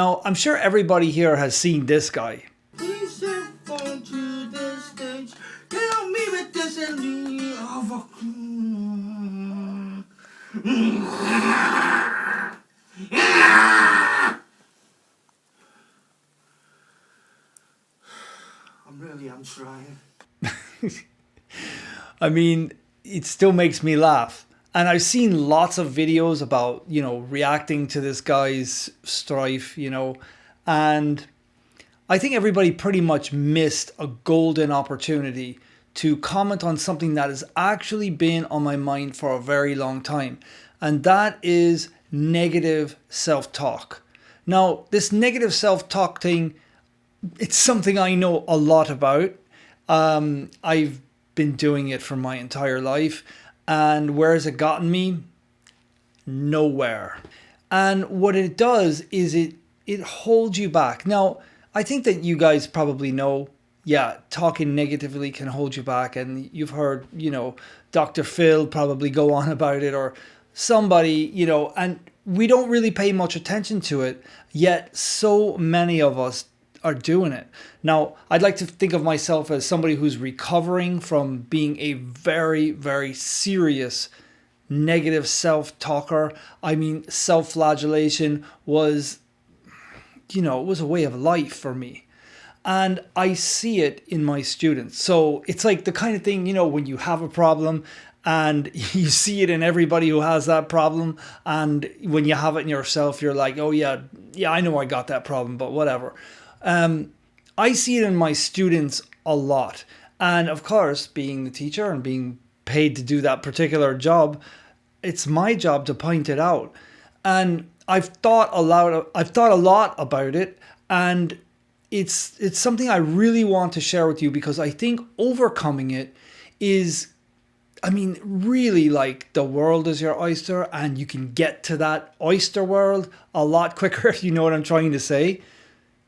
Now, I'm sure everybody here has seen this guy. Please step onto the stage. Tell me what this is. I'm trying. I mean, it still makes me laugh. And I've seen lots of videos about, you know, reacting to this guy's strife, you know, and I think everybody pretty much missed a golden opportunity to comment on something that has actually been on my mind for a very long time. And that is negative self-talk. Now, this negative self-talk thing, it's something I know a lot about. I've been doing it for my entire life. And where has it gotten me? Nowhere. And what it does is it holds you back. Now, I think that you guys probably know, yeah, talking negatively can hold you back. And you've heard, you know, Dr. Phil probably go on about it, or somebody, you know, and we don't really pay much attention to it, yet so many of us are doing it. Now, I'd like to think of myself as somebody who's recovering from being a very, very serious negative self-talker. I mean, self-flagellation was, you know, it was a way of life for me. And I see it in my students. So it's like the kind of thing, you know, when you have a problem and you see it in everybody who has that problem, and when you have it in yourself, you're like, oh yeah, I know I got that problem, but whatever. I see it in my students a lot. And of course, being the teacher and being paid to do that particular job, it's my job to point it out. And I've thought a lot about it, and it's something I really want to share with you, because I think overcoming it is, I mean, really, like, the world is your oyster, and you can get to that oyster world a lot quicker, if you know what I'm trying to say.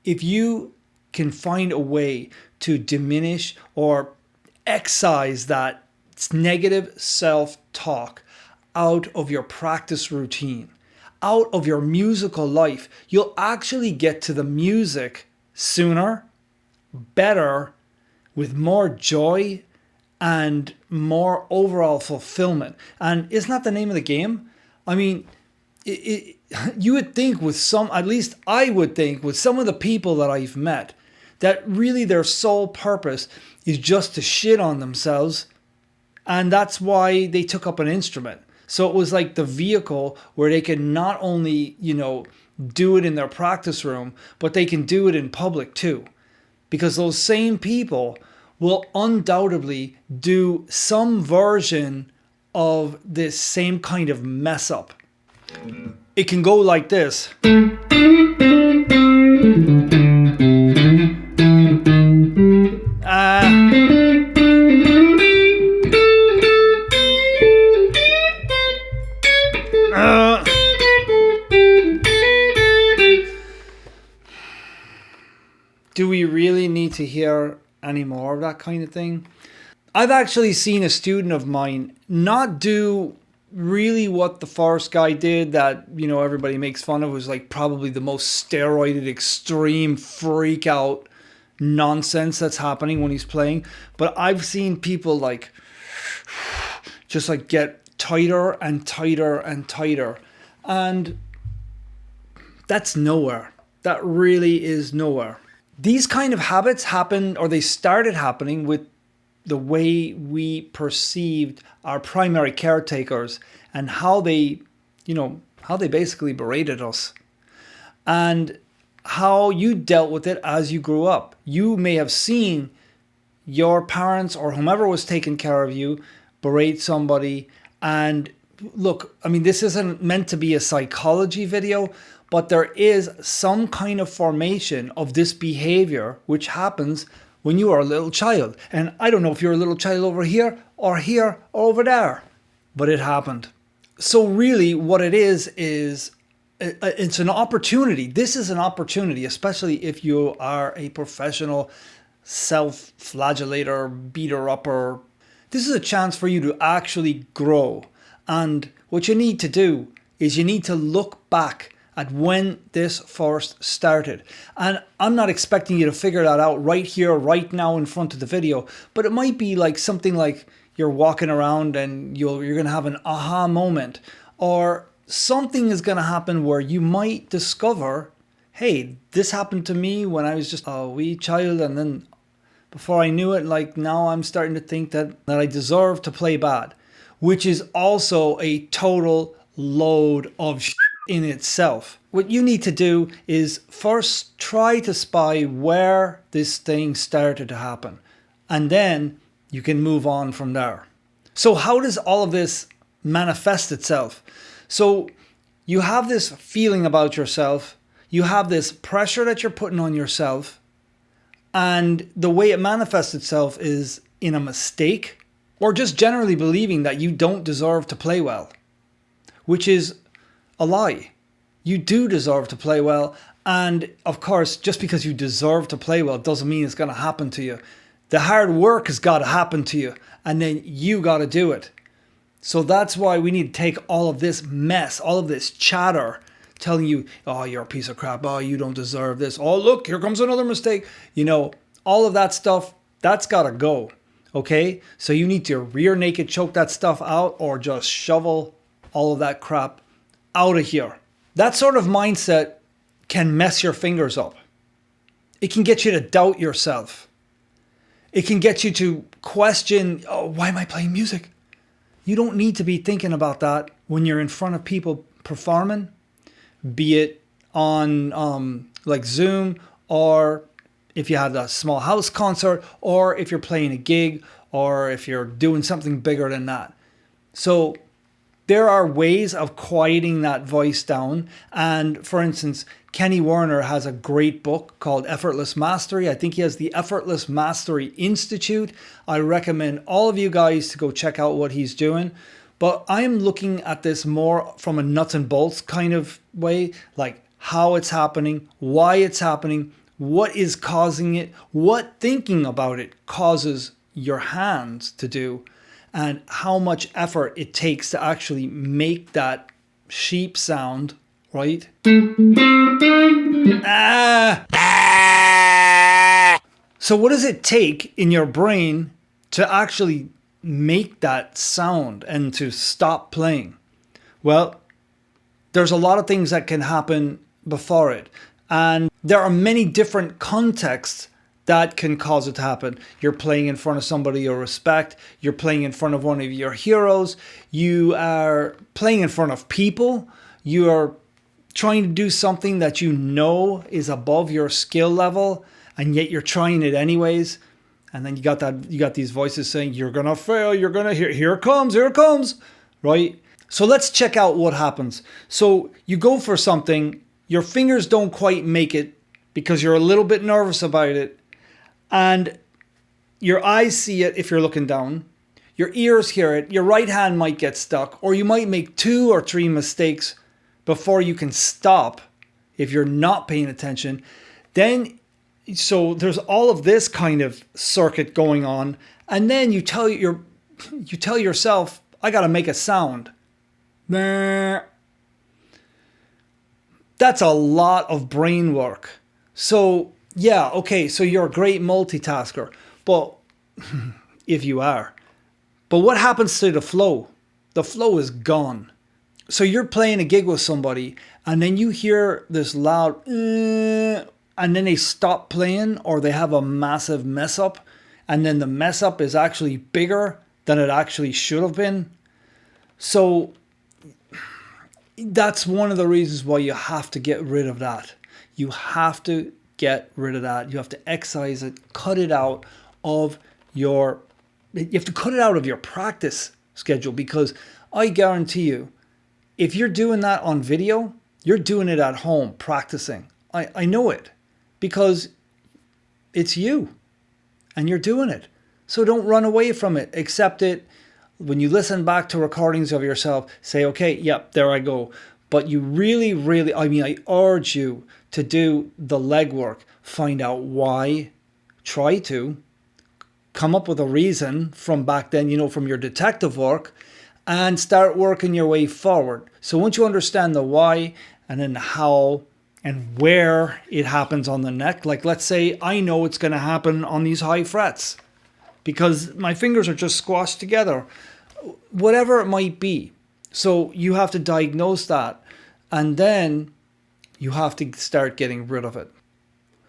If you can find a way to diminish or excise that negative self-talk out of your practice routine, out of your musical life, you'll actually get to the music sooner, better, with more joy and more overall fulfillment. And isn't that the name of the game? I mean, you would think with some, at least I would think with some of the people that I've met, that really their sole purpose is just to shit on themselves. And that's why they took up an instrument. So it was like the vehicle where they can not only, you know, do it in their practice room, but they can do it in public too. Because those same people will undoubtedly do some version of this same kind of mess up. It can go like this. Do we really need to hear any more of that kind of thing? I've actually seen a student of mine not do really what the first guy did that, you know, everybody makes fun of, was like probably the most steroided, extreme freak out nonsense that's happening when he's playing. But I've seen people like just like get tighter and tighter and tighter. And that's nowhere. That really is nowhere. These kind of habits happen, or they started happening, with the way we perceived our primary caretakers and how they, you know, how they basically berated us, and how you dealt with it as you grew up. You may have seen your parents or whomever was taking care of you berate somebody. And look, I mean, this isn't meant to be a psychology video, but there is some kind of formation of this behavior which happens when you are a little child. And I don't know if you're a little child over here or over there, but it happened. So really what it is it's an opportunity. This is an opportunity, especially if you are a professional self-flagellator, beater-upper. This is a chance for you to actually grow. And what you need to do is you need to look back at when this first started. And I'm not expecting you to figure that out right here, right now in front of the video, but it might be like something like you're walking around and you're going to have an aha moment, or something is going to happen where you might discover, hey, this happened to me when I was just a wee child, and then before I knew it, like now I'm starting to think that I deserve to play bad, which is also a total load of shit in itself. What you need to do is first try to spy where this thing started to happen, and then you can move on from there. So how does all of this manifest itself? So you have this feeling about yourself, you have this pressure that you're putting on yourself, and the way it manifests itself is in a mistake, or just generally believing that you don't deserve to play well, which is a lie. You do deserve to play well. And of course, just because you deserve to play well doesn't mean it's going to happen to you. The hard work has got to happen to you, and then you got to do it. So that's why we need to take all of this mess, all of this chatter telling you, oh, you're a piece of crap. Oh, you don't deserve this. Oh, look, here comes another mistake. You know, all of that stuff, that's got to go. Okay? So you need to rear naked choke that stuff out, or just shovel all of that crap out of here. That sort of mindset can mess your fingers up. It can get you to doubt yourself. It can get you to question, oh, why am I playing music? You don't need to be thinking about that when you're in front of people performing, be it on like Zoom, or if you had a small house concert, or if you're playing a gig, or if you're doing something bigger than that. So there are ways of quieting that voice down. And for instance, Kenny Werner has a great book called Effortless Mastery. I think he has the Effortless Mastery Institute. I recommend all of you guys to go check out what he's doing. But I'm looking at this more from a nuts and bolts kind of way, like how it's happening, why it's happening, what is causing it, what thinking about it causes your hands to do, and how much effort it takes to actually make that sheep sound, right? So what does it take in your brain to actually make that sound and to stop playing? Well, there's a lot of things that can happen before it. And there are many different contexts that can cause it to happen. You're playing in front of somebody you respect. You're playing in front of one of your heroes. You are playing in front of people. You are trying to do something that you know is above your skill level, and yet you're trying it anyways. And then you got these voices saying, you're going to fail. You're going to, here it comes, right? So let's check out what happens. So you go for something, your fingers don't quite make it because you're a little bit nervous about it. And your eyes see it if you're looking down. Your ears hear it. Your right hand might get stuck, or you might make 2 or 3 mistakes before you can stop if you're not paying attention. Then, so there's all of this kind of circuit going on. And then you tell yourself, I got to make a sound. That's a lot of brain work. So yeah, okay, so you're a great multitasker, but if you are, but what happens to the flow? The flow is gone. So you're playing a gig with somebody, and then you hear this loud, and then they stop playing, or they have a massive mess up, and then the mess up is actually bigger than it actually should have been. So that's one of the reasons why you have to get rid of that. You have to get rid of that. You have to excise it, cut it out of your, you have to cut it out of your practice schedule, because I guarantee you, if you're doing that on video, you're doing it at home practicing. I know it, because it's you and you're doing it. So don't run away from it. Accept it. When you listen back to recordings of yourself, say, okay, yep, there I go. But you really, really, I urge you to do the legwork. Find out why. Try to come up with a reason from back then, from your detective work, and start working your way forward. So once you understand the why and then how and where it happens on the neck. Like, let's say I know it's going to happen on these high frets because my fingers are just squashed together, whatever it might be. So you have to diagnose that, and then you have to start getting rid of it.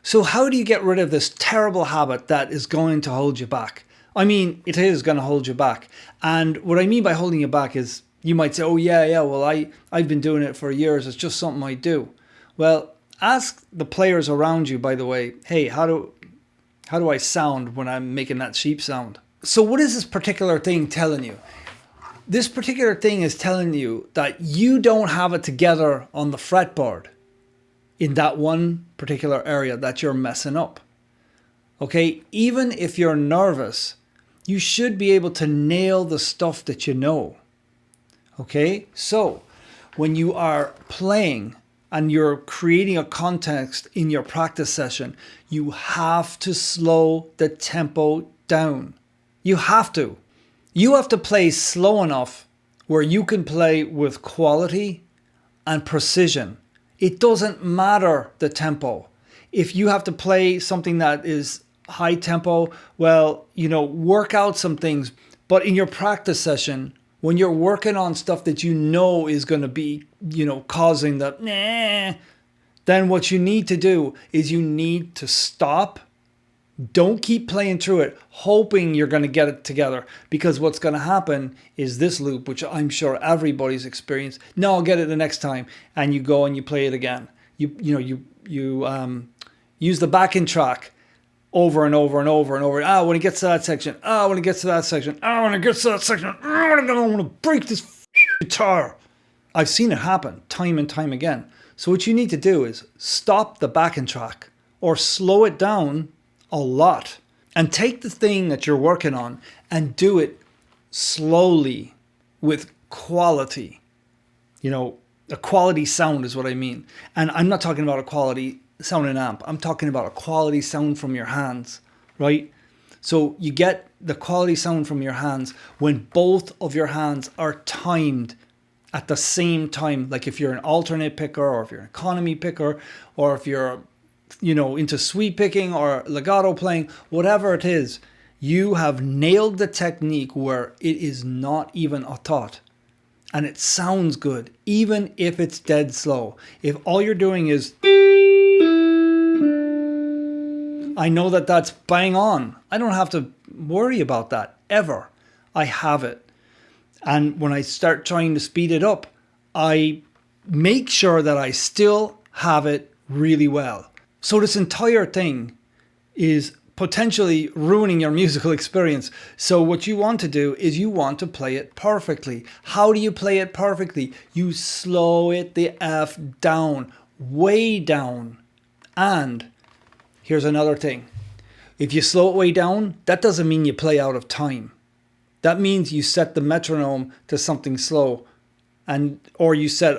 So how do you get rid of this terrible habit that is going to hold you back? I mean, it is going to hold you back. And what I mean by holding you back is, you might say, oh yeah, well, I've been doing it for years. It's just something I do. Well, ask the players around you, by the way, hey, how do I sound when I'm making that sheep sound? So what is this particular thing telling you? This particular thing is telling you that you don't have it together on the fretboard in that one particular area that you're messing up. Okay, even if you're nervous, you should be able to nail the stuff that you know. Okay, so when you are playing and you're creating a context in your practice session, you have to slow the tempo down. You have to. You have to play slow enough where you can play with quality and precision. It doesn't matter the tempo. If you have to play something that is high tempo, well, work out some things. But in your practice session, when you're working on stuff that you know is going to be, causing the then what you need to do is you need to stop. Don't keep playing through it, hoping you're going to get it together. Because what's going to happen is this loop, which I'm sure everybody's experienced. No, I'll get it the next time. And you go and you play it again. You use the backing track over and over and over and over. When it gets to that section. When it gets to that section. When it gets to that section. I want to break this guitar. I've seen it happen time and time again. So what you need to do is stop the backing track or slow it down a lot and take the thing that you're working on and do it slowly with quality. A quality sound is what I mean. And I'm not talking about a quality sound in amp. I'm talking about a quality sound from your hands, right? So you get the quality sound from your hands when both of your hands are timed at the same time. Like if you're an alternate picker, or if you're an economy picker, or if you're into sweep picking or legato playing, whatever it is, you have nailed the technique where it is not even a thought. And it sounds good, even if it's dead slow. If all you're doing is, I know that that's bang on. I don't have to worry about that ever. I have it. And when I start trying to speed it up, I make sure that I still have it really well. So this entire thing is potentially ruining your musical experience. So what you want to do is you want to play it perfectly. How do you play it perfectly? You slow it the F down, way down. And here's another thing. If you slow it way down, that doesn't mean you play out of time. That means you set the metronome to something slow, or you set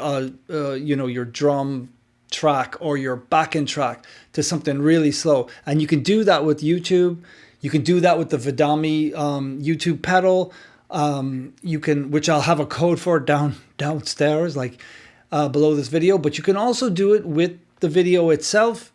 your drum track or your backing track to something really slow. And you can do that with YouTube. You can do that with the Vidami YouTube pedal. Which I'll have a code for downstairs, like below this video. But you can also do it with the video itself.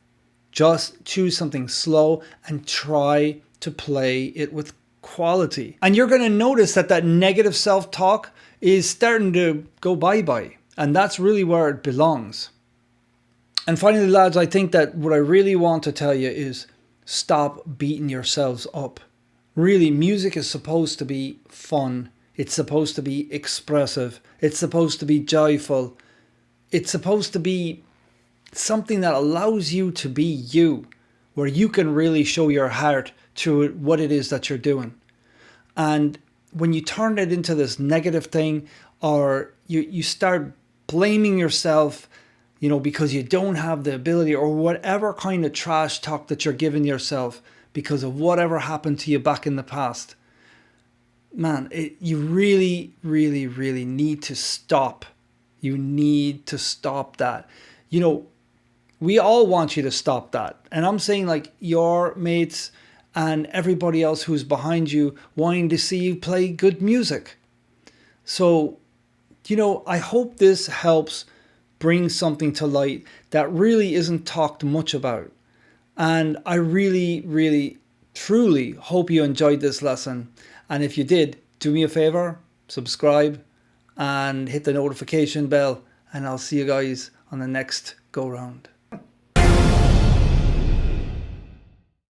Just choose something slow and try to play it with quality. And you're going to notice that negative self-talk is starting to go bye-bye. And that's really where it belongs. And finally, lads, I think that what I really want to tell you is stop beating yourselves up. Really, music is supposed to be fun. It's supposed to be expressive. It's supposed to be joyful. It's supposed to be something that allows you to be you, where you can really show your heart to what it is that you're doing. And when you turn it into this negative thing, or you start blaming yourself, because you don't have the ability, or whatever kind of trash talk that you're giving yourself because of whatever happened to you back in the past, man, you really, really, really need to stop. You need to stop that. We all want you to stop that. And I'm saying, like, your mates and everybody else who's behind you wanting to see you play good music. So, I hope this helps bring something to light that really isn't talked much about. And I really, really, truly hope you enjoyed this lesson. And if you did, do me a favor, subscribe and hit the notification bell, and I'll see you guys on the next go round.